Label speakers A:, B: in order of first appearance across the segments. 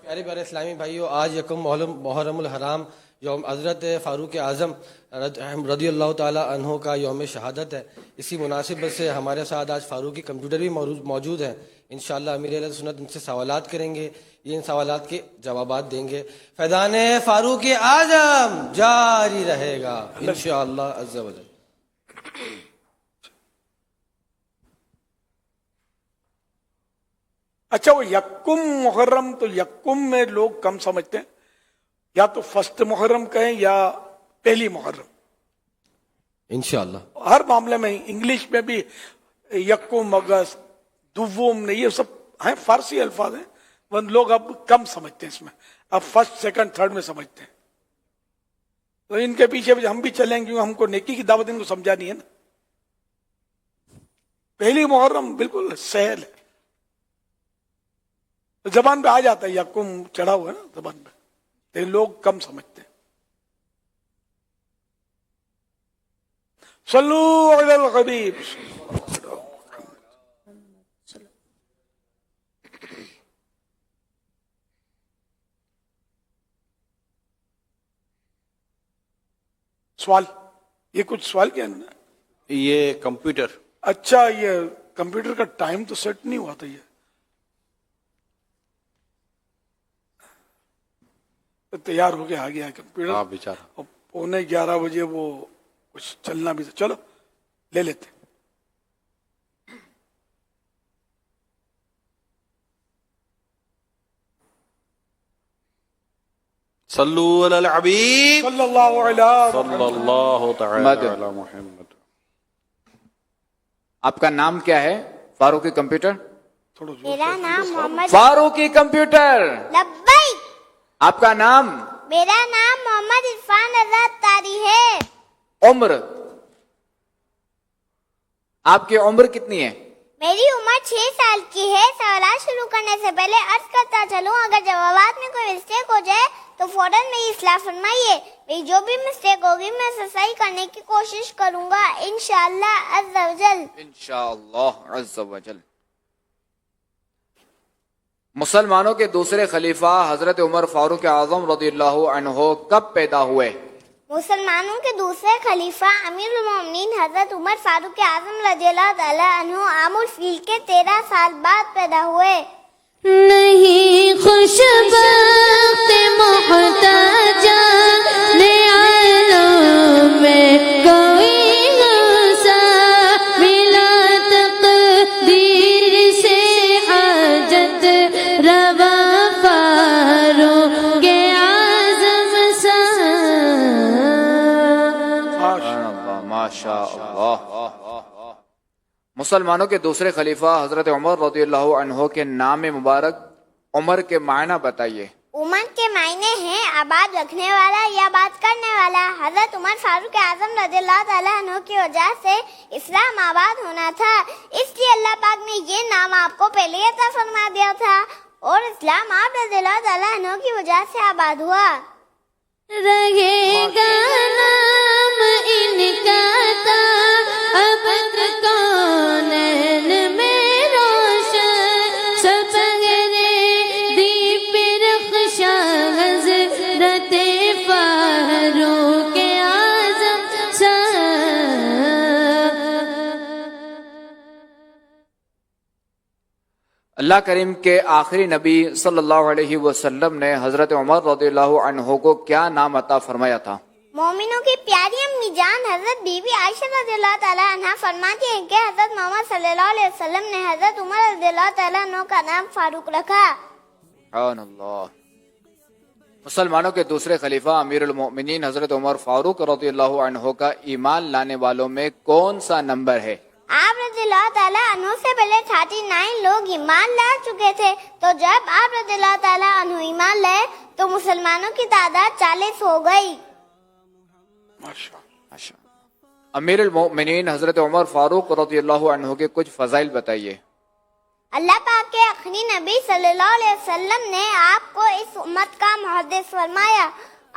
A: پیارے پیارے اسلامی بھائیو، آج یکم محرم الحرام یوم حضرت فاروق اعظم رضی اللہ تعالی عنہ کا یوم شہادت ہے۔ اسی مناسبت سے ہمارے ساتھ آج فاروقی کمپیوٹر بھی موجود ہیں۔ انشاءاللہ امیر اہل سنت ان سے سوالات کریں گے، یہ ان سوالات کے جوابات دیں گے۔ فیضان فاروق اعظم جاری رہے گا انشاءاللہ عز و جل۔
B: اچھا، وہ یکم محرم، تو یکم میں لوگ کم سمجھتے ہیں، یا تو فرسٹ محرم کہیں یا پہلی محرم۔
A: انشاءاللہ
B: ہر معاملے میں انگلش میں بھی یکم اگست، دوم نے، یہ سب ہیں فارسی الفاظ ہیں، وہ لوگ اب کم سمجھتے ہیں، اس میں اب فرسٹ سیکنڈ تھرڈ میں سمجھتے ہیں۔ تو ان کے پیچھے ہم بھی چلیں گے، ہم کو نیکی کی دعوت ان کو سمجھانی ہے نا۔ پہلی محرم بالکل سہل ہے، زبان پہ آ جاتا ہے، یکم چڑھا ہوا ہے نا زبان پہ، لیکن لوگ کم سمجھتے ہیں۔ صلو علی الحبیب۔ سوال، یہ کچھ سوال کیا ہے؟
C: یہ کمپیوٹر،
B: اچھا، یہ کمپیوٹر کا ٹائم تو سیٹ نہیں ہوا تھا، یہ تیار ہو گیا، آ گیا کمپیوٹر۔
C: ہاں بیچارہ،
B: 11:15 بجے وہ کچھ چلنا بھی تھا، چلو لے لیتے۔
C: صلو علی الحبیب
B: صلی اللہ علیہ
C: صلی اللہ تعالی علی محمد۔
D: آپ کا نام کیا ہے فاروقی کمپیوٹر؟
B: تھوڑا زور
E: میرا نام محمد
D: فاروقی کمپیوٹر،
E: لبیک۔
D: آپ کا نام؟
E: میرا نام محمد عرفان رضا تاری ہے۔
D: عمر؟ آپ کی عمر کتنی ہے؟
E: میری عمر 6 سال کی ہے۔ سوالات شروع کرنے سے پہلے عرض کرتا چلوں، اگر جوابات میں کوئی مسٹیک ہو جائے تو فوراً میری اصلاح فرمائیے۔ میری جو بھی مسٹیک ہوگی میں اسے صحیح کرنے کی کوشش کروں گا انشاءاللہ عز و جل۔
D: انشاءاللہ عز و جل۔ مسلمانوں کے دوسرے خلیفہ حضرت عمر فاروق اعظم رضی اللہ عنہ کب پیدا ہوئے؟
E: مسلمانوں کے دوسرے خلیفہ امیر المومنین حضرت عمر فاروق اعظم رضی اللہ تعالی عنہ عام الفیل کے 13 سال بعد پیدا ہوئے۔
F: نہیں خوشبخت محتاجہ نے عالم میں کوئی غصہ ملا تقدیر سے حاجت روا فاروق اعظم سا۔
D: ماشاء اللہ۔ مسلمانوں کے دوسرے خلیفہ حضرت عمر رضی اللہ عنہ کے نام مبارک عمر کے معنی بتائیے۔
E: عمر کے معنی ہیں آباد رکھنے والا یا بات کرنے والا۔ حضرت عمر فاروق اعظم رضی اللہ تعالیٰ عنہ کی وجہ سے اسلام آباد ہونا تھا، اس لیے اللہ پاک نے یہ نام آپ کو پہلے عطا فرما دیا تھا، اور اسلام آپ رضی اللہ تعالیٰ عنہ کی وجہ سے آباد ہوا۔
F: رہے گا نام ان کا تا ابد کونین میں روشن، سپہرے دیپ رخشا حضرت فاروق اعظم سا۔
D: اللہ کریم کے آخری نبی صلی اللہ علیہ وسلم نے حضرت عمر رضی اللہ عنہ کو کیا نام عطا فرمایا تھا؟
E: مومنوں کی پیاری امی جان حضرت بی بی عائشہ رضی اللہ تعالیٰ عنہ فرماتی ہیں کہ حضرت محمد صلی اللہ علیہ وسلم نے حضرت عمر رضی اللہ تعالیٰ عنہ کا نام فاروق رکھا۔
D: سبحان اللہ۔ مسلمانوں کے دوسرے خلیفہ امیر المؤمنین حضرت عمر فاروق رضی اللہ عنہ کا ایمان لانے والوں میں کون سا نمبر ہے؟
E: آپ رضی اللہ تعالیٰ عنہ سے پہلے 39 لوگ ایمان لا چکے تھے، تو جب آپ رضی اللہ تعالیٰ عنہ ایمان لائے تو مسلمانوں کی تعداد 40 ہو گئی۔
D: امیر المؤمنین حضرت عمر فاروق رضی اللہ عنہ کے کچھ فضائل بتائیے۔
E: اللہ پاک کے آخری نبی صلی اللہ علیہ وسلم نے آپ کو اس امت کا محدث فرمایا۔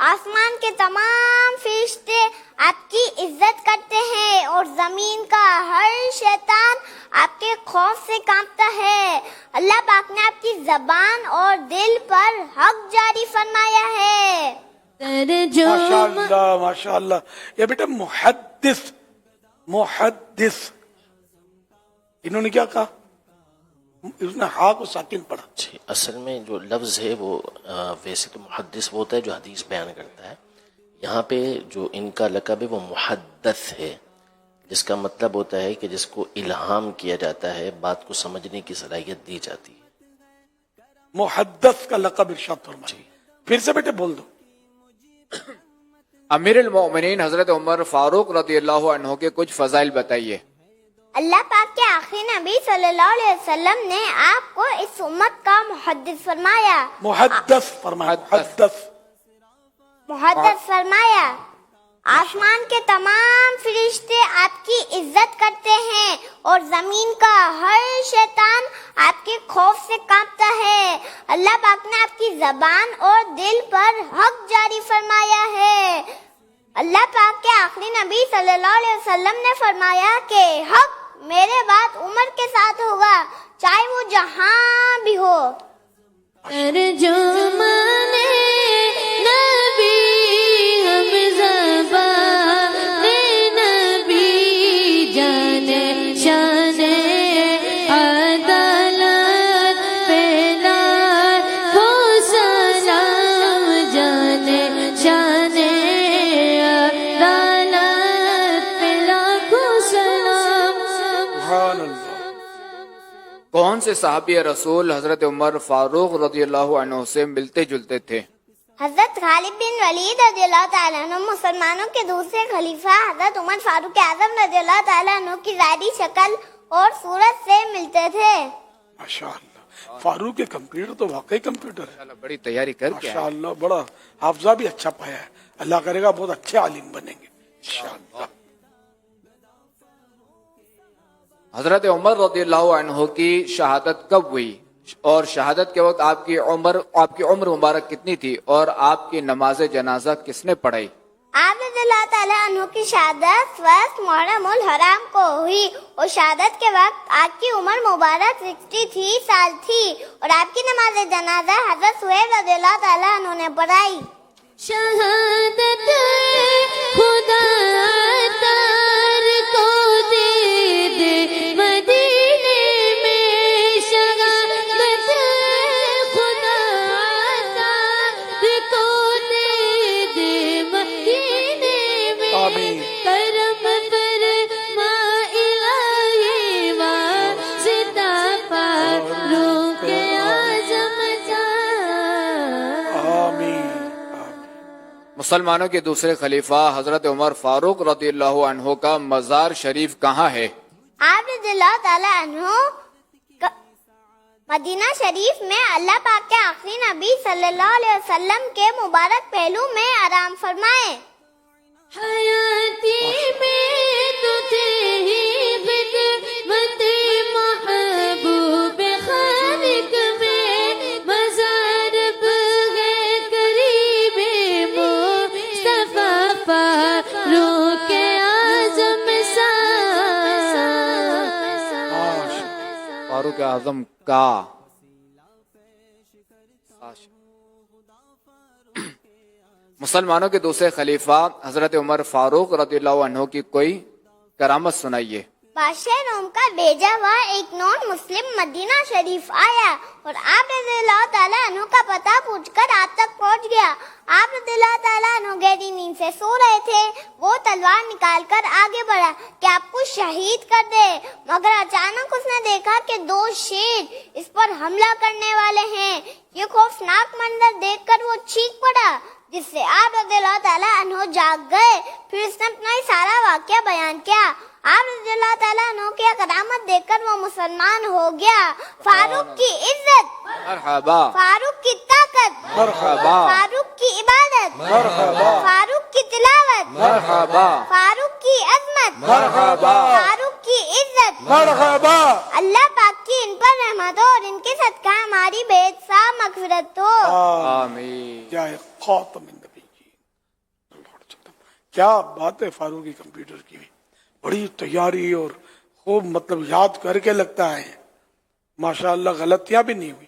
E: آسمان کے تمام فرشتے آپ کی عزت کرتے ہیں اور زمین کا ہر شیطان آپ کے خوف سے کانپتا ہے۔ اللہ پاک نے آپ کی زبان اور دل پر حق جاری فرمایا ہے۔
B: ماشاءاللہ ماشاءاللہ۔ یہ بیٹا محدث، محدث انہوں نے کیا کہا؟ اس نے ہا کو ساکن پڑھا۔
G: جی، اصل میں جو لفظ ہے وہ ویسے تو محدث وہ ہوتا ہے جو حدیث بیان کرتا ہے، یہاں پہ جو ان کا لقب ہے وہ محدث ہے، جس کا مطلب ہوتا ہے کہ جس کو الہام کیا جاتا ہے، بات کو سمجھنے کی صلاحیت دی جاتی ہے۔
B: محدث کا لقب ارشاد فرمائیے، پھر سے بیٹے بول دو۔
D: امیر المومنین حضرت عمر فاروق رضی اللہ عنہ کے کچھ فضائل بتائیے۔
E: اللہ پاک کے آخری نبی صلی اللہ علیہ وسلم نے آپ کو اس امت کا محدث فرمایا،
B: محدث فرمایا، محدث۔
E: محدث فرمایا۔ آسمان کے تمام فرشتے آپ کی عزت کرتے ہیں اور زمین کا ہر شیطان آپ کے خوف سے کانپتا ہے۔ اللہ پاک نے آپ کی زبان اور دل پر حق جاری فرمایا ہے۔ اللہ پاک کے آخری نبی صلی اللہ علیہ وسلم نے فرمایا کہ حق میرے بعد عمر کے ساتھ ہوگا، چاہے وہ جہاں بھی ہو۔
F: ترجمان نبی ہم زبان نبی جانے شان عدالت پہلا ہو سلام، جانے شان عدالت پہلا ہو سلام۔
B: سبحان اللہ۔
D: کون سے صحابی رسول حضرت عمر فاروق رضی اللہ عنہ سے ملتے جلتے تھے؟
E: حضرت خالد بن ولید رضی اللہ تعالیٰ عنہ مسلمانوں کے دوسرے خلیفہ حضرت عمر فاروق اعظم رضی اللہ تعالیٰ عنہ کی ظاہری شکل اور صورت سے ملتے تھے۔
B: ماشاءاللہ، فاروق کے کمپیوٹر تو واقعی کمپیوٹر ہے۔
D: بڑی تیاری کر کے آئے۔
B: ماشاءاللہ، بڑا حافظہ بھی اچھا پایا ہے، اللہ کرے گا بہت اچھے عالم بنیں گے انشاءاللہ۔
D: حضرت عمر رضی اللہ عنہ کی شہادت کب ہوئی اور شہادت کے وقت آپ کی عمر مبارک کتنی تھی اور آپ کی نماز جنازہ کس نے پڑھائی؟
E: آپ رضی اللہ تعالیٰ عنہ کی شہادت فرسٹ محرم الحرام کو ہوئی اور شہادت کے وقت آپ کی عمر مبارک 63 سال تھی اور آپ کی نماز جنازہ حضرت سہیل رضی اللہ تعالیٰ عنہ نے پڑھائی۔
F: شہادت خدا تار کو دے دے مدینے میں، شہادت خدا تار کو دے دے مدینے میں،
B: آمین۔
F: کرم فرما الہی واسطہ فاروق اعظم کا۔
B: آمین۔
D: مسلمانوں کے دوسرے خلیفہ حضرت عمر فاروق رضی اللہ عنہ کا مزار شریف کہاں ہے؟
E: آپ رضی اللہ تعالیٰ عنہ مدینہ شریف میں اللہ پاک کے آخری نبی صلی اللہ علیہ وسلم کے مبارک پہلو میں آرام فرمائے۔
F: حیاتی میں تو تھے ہی خدمت محبوب خالق میں، مزار ہے قریب مصطفیٰ فاروق اعظم سا۔
D: فاروق اعظم کا مسلمانوں کے دوسرے خلیفہ حضرت عمر فاروق رضی اللہ عنہ کی کوئی کرامت سنائیے۔
E: بادشاہ روم کا بھیجا ہوا ایک نان مسلم مدینہ شریف آیا اور آپ رضی اللہ تعالیٰ عنہ کا پتہ پوچھ کر آپ تک پہنچ گیا۔ آپ رضی اللہ تعالیٰ عنہ گہری نیند سے سو رہے تھے، وہ تلوار نکال کر آگے بڑھا کہ آپ کو شہید کر دے، مگر اچانک اس نے دیکھا کہ 2 شیر اس پر حملہ کرنے والے ہیں۔ یہ خوفناک منظر دیکھ کر وہ چیخ پڑا، جس سے آپ رضی اللہ تعالیٰ عنہ جاگ گئے۔ پھر اس نے اپنا یہ سارا واقعہ بیان کیا۔ آپ رضی اللہ تعالیٰ عنہ کی کرامت دیکھ کر وہ مسلمان ہو گیا۔ فاروق کی عزت،
D: مرحبا،
E: فاروق کی طاقت،
D: مرحبا،
E: فاروق کی عبادت،
B: مرحبا،
E: فاروق کی تلاوت،
D: مرحبا،
E: فاروق کی عظمت،
B: مرحبا،
E: فاروق کی عزت،
B: مرحبا۔
E: اللہ پاک کی ان پر رحمت ہو اور ان کے صدقہ ہماری بے حساب مغفرت ہو۔
D: آمین۔
B: کیا ہے خاتم النبیین، کیا بات ہے فاروقی کمپیوٹر کی، بڑی تیاری اور خوب مطلب یاد کر کے لگتا ہے، ماشاءاللہ غلطیاں بھی نہیں ہوئی،